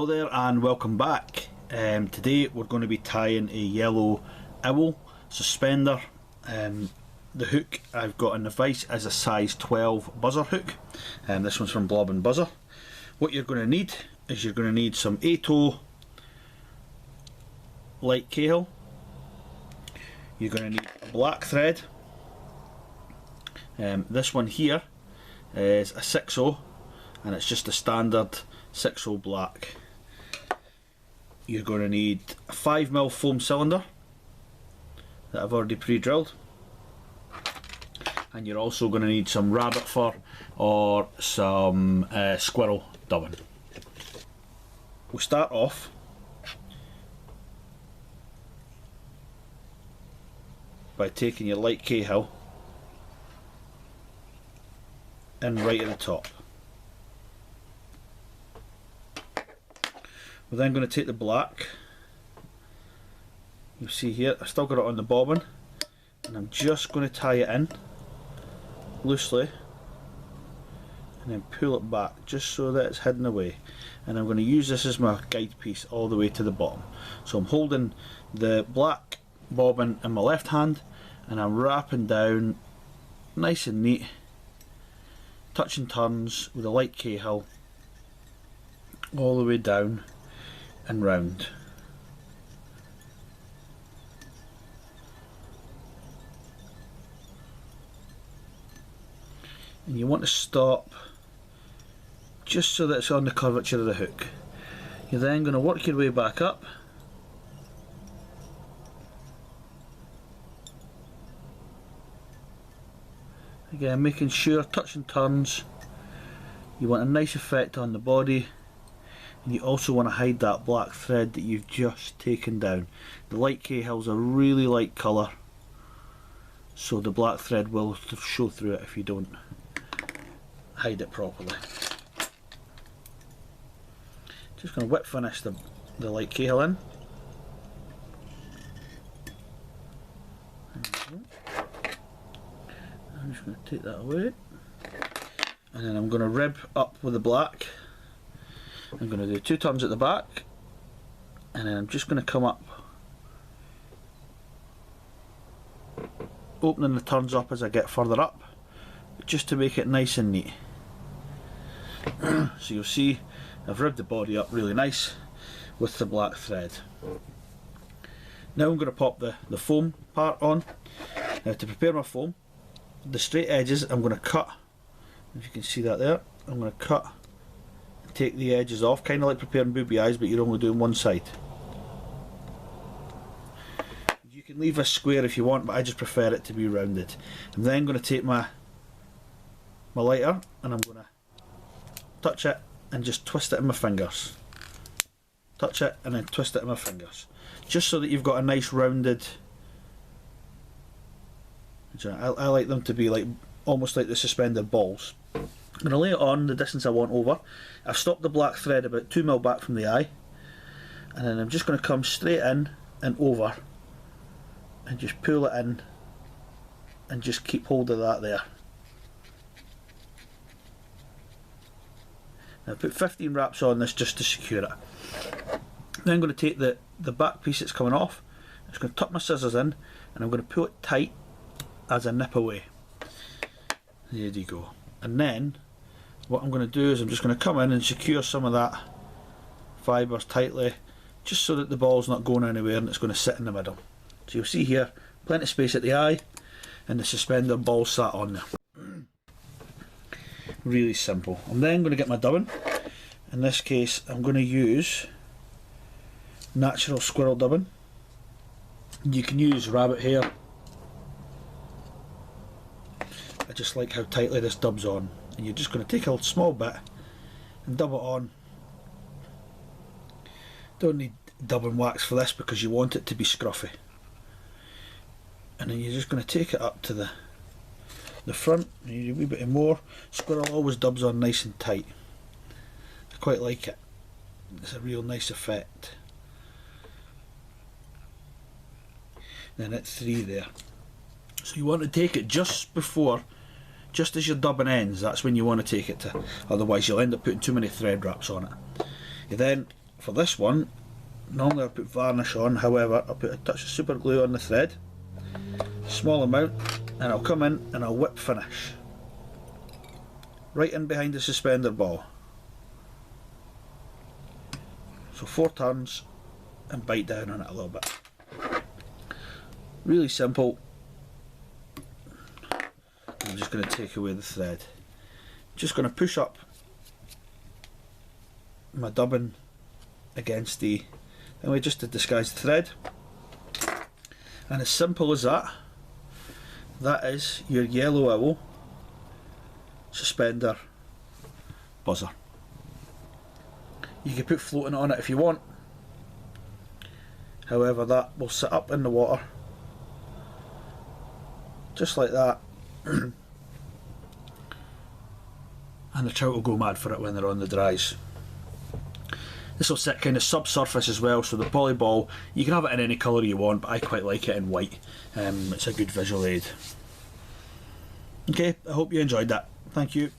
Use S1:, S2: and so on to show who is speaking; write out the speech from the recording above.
S1: there and welcome back. Today we're going to be tying a Yellow Owl Suspender. The hook I've got in the vise is a size 12 buzzer hook. This one's from Buzzer. What you're going to need is you're going to need some Lt Cahill. You're going to need a black thread. This one here is a 6/0 and it's just a standard 6/0 black. You're going to need a 5mm foam cylinder that I've already pre-drilled, and you're also going to need some rabbit fur or some squirrel dubbing. We'll start off by taking your Lt Cahill in right at the top. We're then going to take the black. You'll see here I've still got it on the bobbin, and I'm just going to tie it in loosely and then pull it back just so that it's hidden away, and I'm going to use this as my guide piece all the way to the bottom. So I'm holding the black bobbin in my left hand and I'm wrapping down nice and neat, touching turns with the Lt Cahill all the way down and round. And you want to stop just so that it's on the curvature of the hook. You're then going to work your way back up, again making sure, touching turns. You want a nice effect on the body, and you also want to hide that black thread that you've just taken down. The Lt Cahill's a really light colour, so the black thread will show through it if you don't hide it properly. Just going to whip finish the Lt Cahill in. I'm just going to take that away, and then I'm going to rib up with the black. I'm going to do 2 turns at the back, and then I'm just going to come up, opening the turns up as I get further up, just to make it nice and neat. So you'll see I've ribbed the body up really nice with the black thread. Now I'm going to pop the foam part on. Now to prepare my foam, the straight edges I'm going to cut, if you can see that there, I'm going to cut and take the edges off, kind of like preparing booby eyes, but you're only doing one side. You can leave a square if you want, but I just prefer it to be rounded. I'm then going to take my lighter and I'm going to touch it and just twist it in my fingers. Touch it and then twist it in my fingers, just so that you've got a nice rounded. I like them to be like almost like the suspended balls. I'm going to lay it on the distance I want over. I've stopped the black thread about 2mm back from the eye, and then I'm just going to come straight in and over and just pull it in and just keep hold of that there. Now put 15 wraps on this just to secure it. Then I'm going to take the back piece that's coming off, I'm just going to tuck my scissors in and I'm going to pull it tight as I nip away. There you go. And then what I'm going to do is I'm just going to come in and secure some of that fibres tightly, just so that the ball's not going anywhere and it's going to sit in the middle. So you'll see here plenty of space at the eye and the suspender ball sat on there. Really simple. I'm then going to get my dubbing. In this case I'm going to use natural squirrel dubbing. You can use rabbit hair. I just like how tightly this dubs on, and you're just going to take a small bit and dub it on. Don't need dubbing wax for this because you want it to be scruffy. And then you're just going to take it up to the front, and you need a wee bit more. Squirrel always dubs on nice and tight. I quite like it. It's a real nice effect. Then at 3 there. So you want to take it just before, just as your dubbing ends. That's when you want to take it to, otherwise you'll end up putting too many thread wraps on it. You then for this one, normally I put varnish on, however I'll put a touch of super glue on the thread, small amount, and I'll come in and I'll whip finish right in behind the suspender ball. So 4 turns and bite down on it a little bit. Really simple. I'm just going to take away the thread. Just going to push up my dubbing against the anyway, just to disguise the thread, and as simple as that, that is your Yellow Owl Suspender Buzzer. You can put floating on it if you want, however that will sit up in the water just like that and the trout will go mad for it when they're on the dries. This will sit kind of subsurface as well, so the poly ball, you can have it in any colour you want, but I quite like it in white. It's a good visual aid. Okay, I hope you enjoyed that. Thank you.